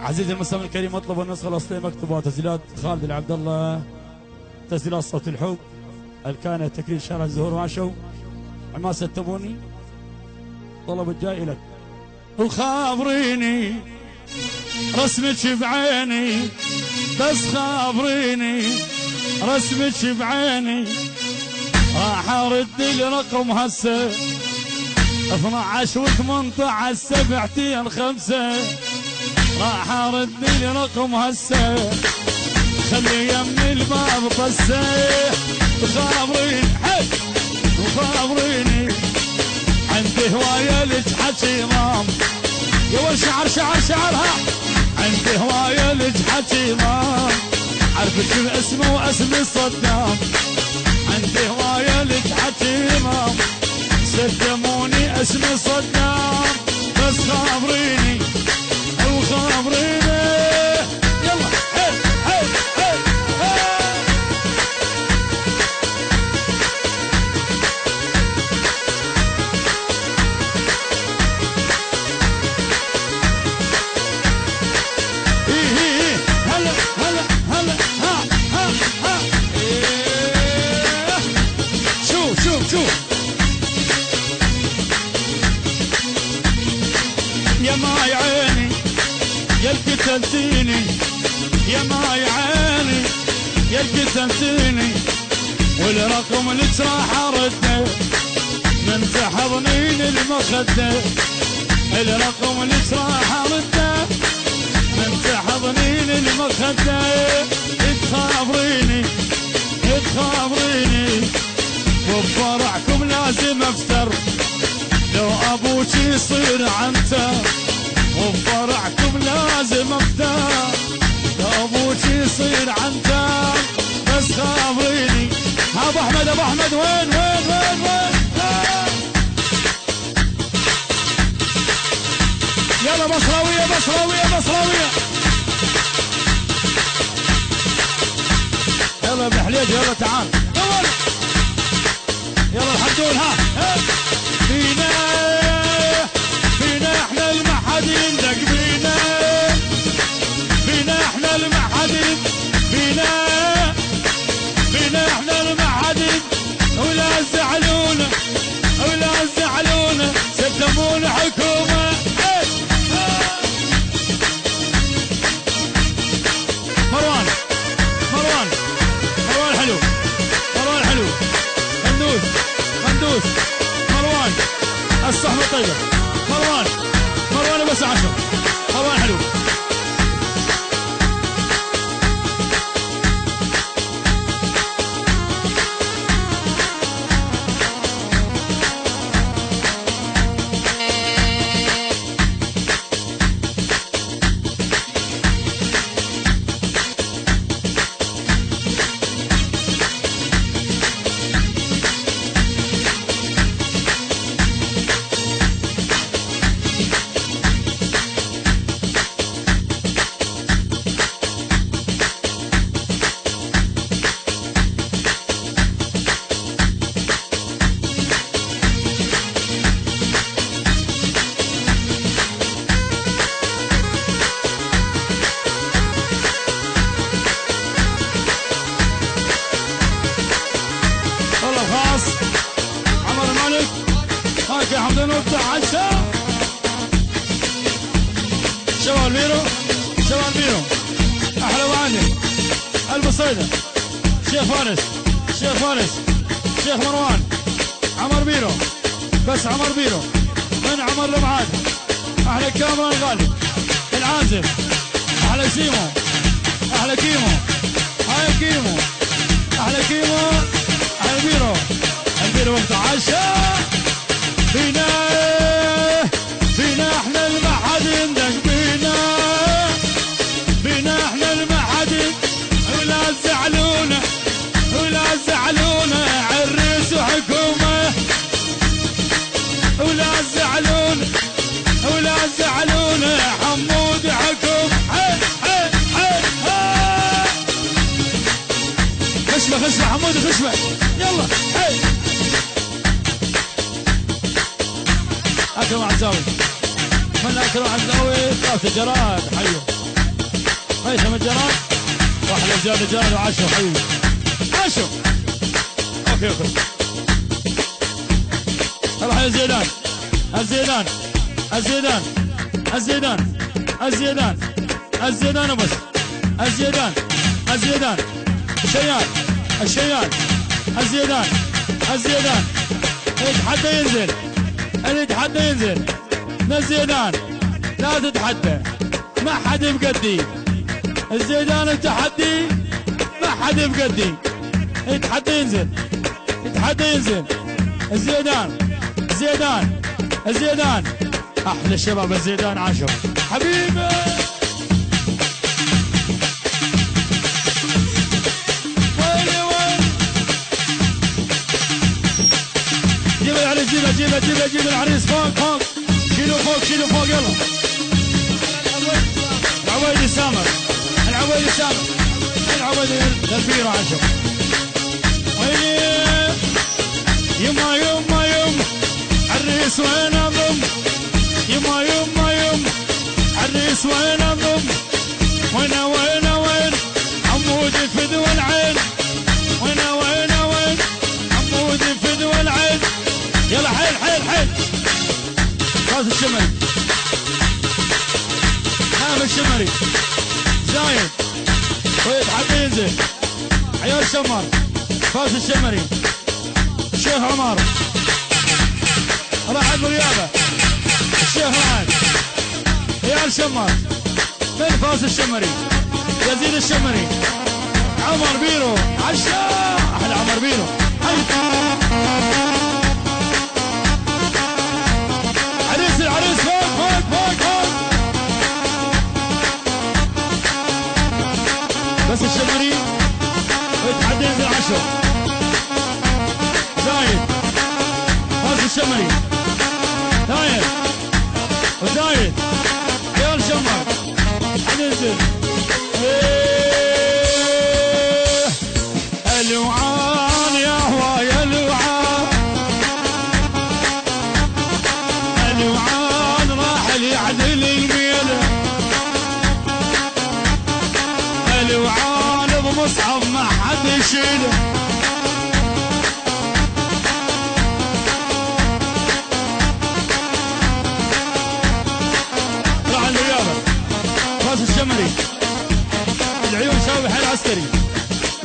عزيزي المستمع الكريم، اطلب النسخة الأصلية مكتوبة تسجيلات خالد العبد الله، تسجيلات صوت الحب، الكان تكرير شارع الزهور وعشو، عماس التبوني. طلب الجاي لك. وخابريني رسمك بعيني، بس خابريني رسمك بعيني، راح ارد الرقم هسه 12 و18 سبعتين 5، راح ارد الرقم هسه خلي يمي الباب طسه. وخابريني حي وخابريني عندي هوايه لك حكي مام، يا شعر شعر شعرها عندي هوايه لك حكي مام، عرفت باسمه واسمي صدام، عندي هوايه لك حكي مام، سلموني اسمي صدام، بس خابريني وخابريني. يلا هي هي هي هي هلا هلا هلا ها ها ها. شوف شوف شوف يا ماي عيني يا القتلتيني، يا ماي عيني يا القتلتيني، والرقم اللي راح ارده من تحضنين المخده، الرقم اللي راح ارده من تحضنين المخده. تخابريني تخابريني وبفرحكم لازم افتر، لو ابوك يصير عنتر وبفرحكم لازم افتر، لو ابوك يصير عنتر، بس خابريني. ها ابو احمد ابو احمد وين وين وين وين؟ يلا بصراويه بصراويه بصراويه، يلا بحليج يلا تعال يلا الحدون. ها فينا فينا احنا المحدين دق بينا، فينا احنا المحدين، فينا فينا احنا المحدين، ولا زعلونا ولا زعلونا سلمونا حكومة. مروان مروان مروان حلو، مروان حلو، قندوس قندوس، مروان الصحبة طيبة، مروان مروان بس 10، مروان حلو. عمر الملك هاك يا حمدان وتعشى شباب بيرو، شباب بيرو احلى وعندي البصيده، شيخ فارس، شيخ فارس، شيخ مروان، عمر بيرو، بس عمر بيرو من عمر المعاد، احلى كاميرا الغالي العازف، احلى سيمو، احلى كيمو، هاي كيمو، احلى كيمو، احلى بيرو، البيرو وتعشى. فينا فينا احنا المحدين دق بينا، فينا احنا المحدين، ولا زعلونا ولا زعلونا عريس وحكومة، ولا زعلونا ولا زعلونا حمود حكومة. هي هي هي هي خشمة خشمة حمود خشمة، يلا هي أكرم عزاوي، من أكرم عزاوي طاف الجراد حيو. هيثم الجراد واحلى زياد الجراد وعاشر حبيبي عاشر. اوكي روح يا زيدان الزيدان الزيدان الزيدان الزيدان الزيدان وبس الزيدان الزيدان الشيال الشيال الزيدان الزيدان يتحدى ينزل اللي يتحدى ينزل الزيدان لا تتحدى ما حد بقدي الزيدان التحدي ما حد بقدي يتحدى ينزل يتحدى ينزل الزيدان الزيدان الزيدان احلى الشباب الزيدان عاشر حبيبي. جيب العريس جيب العريس فوق فوق شيلوا فوق شيلوا فوق يلا. العويدي سامر العويدي سامر العويدي الفيرة عشر. ويلي يما يما يما عريس وين اضم يما يما يما عريس وين اضم وين وين وين عمود فدوى العين وين وين وين عمود فدوى العين. يلا حيل حيل حيل راس الشمري نام الشمري زايد ويتحدى ينزل عيال شمر فاز الشمري الشيخ عمر راح بالرياضة الشيخ رعد عيال شمر من فاز الشمري يزيد الشمري عمر بيرو عشا احلى عمر بيرو عريس العريس فوق فوق فوق فوق بس الشمري ويتحدى ينزل عشر. زايد فاز الشمري زايد وزايد عيال شمر حننزل الوعان يا هواي الوعان الوعان راح يعدل الميل الوعان بمصعب ما حد يشيله راح الرياضة فاز الشمري العيون ساوي حي العسكري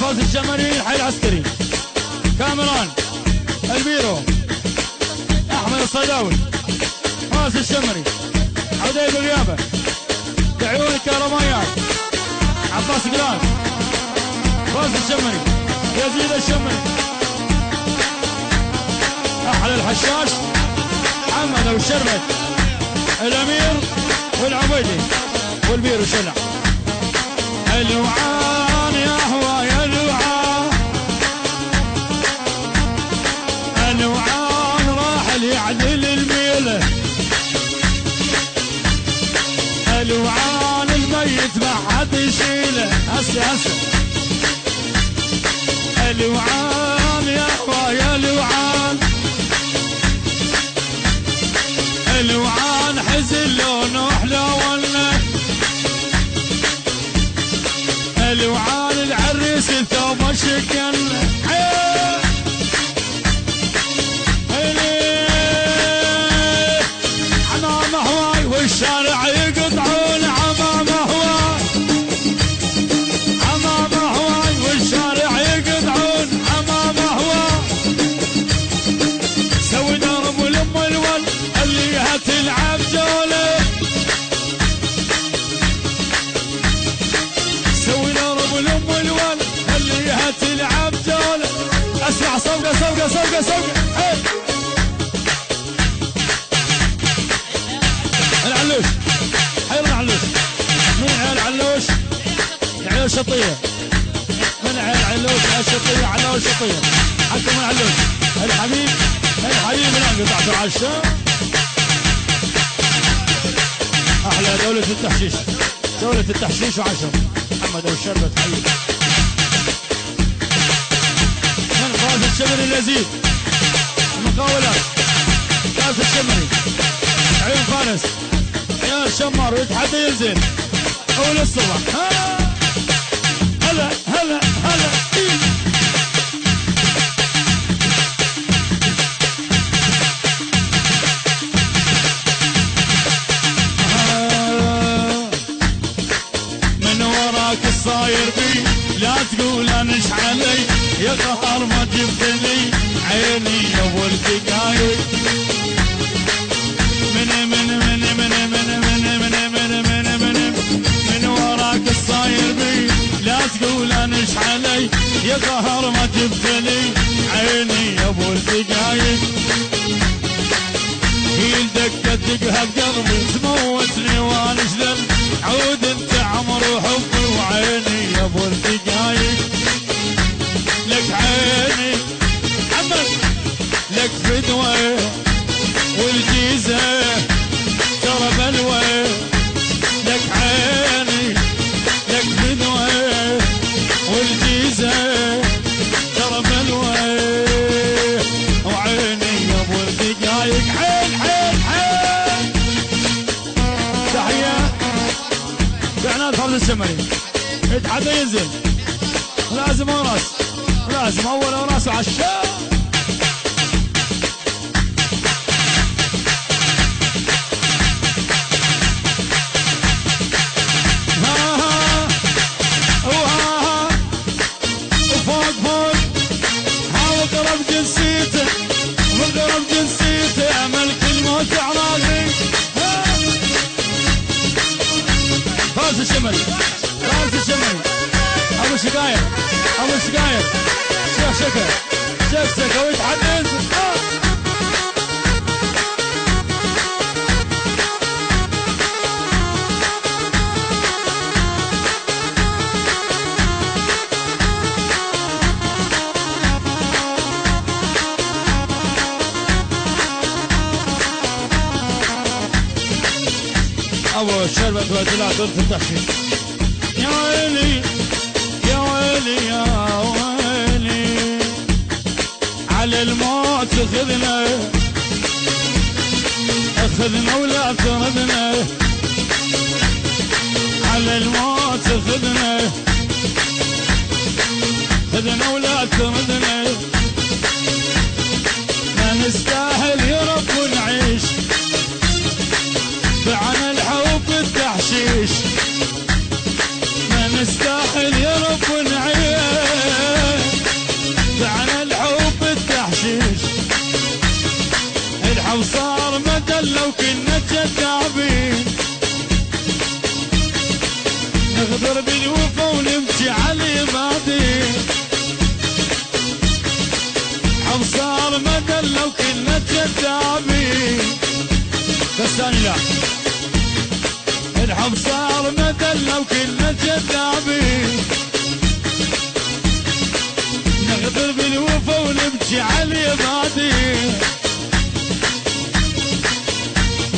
فاز الشمري الحي العسكري كاميران البيرو احمد الصيداوي فاز الشمري عدي بالغيابه بعيون الكهربائيات عباس قلال فاز الشمري يزيد الشمري احلى الحشاش محمد ابو الشربت الامير والعبيدي والبيرو شلع الوعان يا هواي الوعان الوعان راح يعدل الميله الوعان الميت ما حد يشيله هسه هسه الوعان يا هواي الوعان الوعان حزن لونه حلو ولا الوعان العريس ثوب شكل عمامه هواي والشارع يقطعون عمامه هواي عمامه هواي والشارع يقطعون عمامه هواي سوي درب ولم الول اللي هتلعب جوله سوي درب ولم الول اللي هتلعب جوله. اسمع صوقه صوقه صوقه صوقه العلوش حير العلوش من عيال علوش عيال شطيه من عيال علوش عيال شطيه علوش شطيه حكم العلوش الحبيب الحبيب الان قطعت العشاء احلى دوله التحشيش دوله التحشيش وعشر محمد ابو الشربت حبيب من فاز الشمري اللذيذ المقاولات فاز الشمري عيون فارس عيال شمر ويتحدى ينزل وللصبح. هلا هلا هلا من وراك الصاير بي لا تقول انش علي يا قهر ما جبتني عيني يا ابو الدقايق من وراك الصاير بي لا تقول انش علي يا قهر ما جبتني عيني يا ابو الدقايق هي الدقة دقها بقلبي تموتني وانا اشذل عود انت عمر وحبي وعيني يا ابو الدقايق لك عيني عمر لك فدوة والجيزة ترى بلوة لك عيني لك فدوة والجيزة ترى بلوة وعيني يا ابو الدقايق حيل حيل حيل تحية بعناد فرد الشمري حتى ينزل لازم وراس لازم اول وراس وعشاء وفوق فوق وقرب جنسيته وقرب جنسيته ملك الموت عراقي فارس الشمري فارس الشمري ابو شقاير ابو شقاير شيخ شكا شيخ شكا ويتحدث ابو الشربة والدلات والفتحين يا ويلي يا ويلي يا ويلي على الموت اخذنا اخذنا ولا تردنا على الموت اخذنا اخذنا ولا تردنا ما نستاهل يا رب نعيش بعنا الحب التحشيش ما نستاهل يا رب نعيش بعنا الحب التحشيش الحب صار مدى لو كنا كذابين نغدر بالوفا ونمشي على بعدين الحب صار مدى لو كنا كذابين بس ثاني لا الحب صار مدى لو كنا كذابين نغدر بالوفا ونمشي على بعدين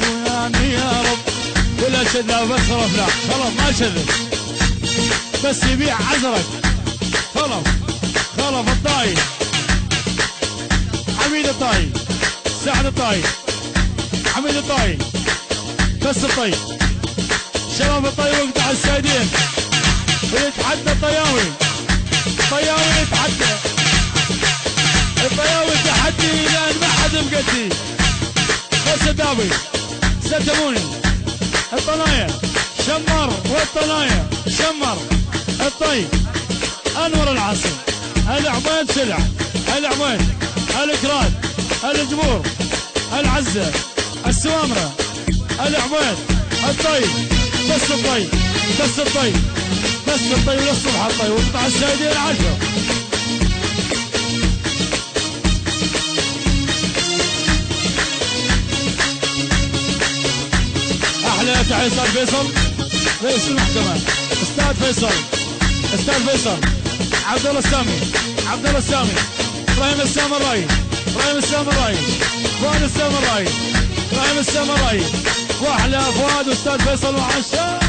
ويعني يا رب ولا شذا بس خلاص لا خلاص ما شذا بس يبيع عذرك خلاص خلاص الطايف حميد الطايف سعد الطايف حميد الطايف بس الطيب شباب الطيب وقطع السايدين ويتحدى الطياوي الطياوي يتحدى الطياوي تحدي لان ما حد مقدي بس الداوي ستموني الطنايا شمر والطنايا شمر الطيب انور العاصم العبيد سلع العبيد الاكراد الجبور العزه السوامره العبيد الطيب بس الطيب بس الطيب بس الطيب للصبح الطيب وقطع السايدين 10 احلى تحيه استاذ فيصل رئيس المحكمه استاذ فيصل استاذ فيصل عبد الله السامي عبد الله السامي ابراهيم السامراي ابراهيم السامراي فؤاد السامراي ابراهيم السامراي واحلى فؤاد واستاذ فيصل وعشاء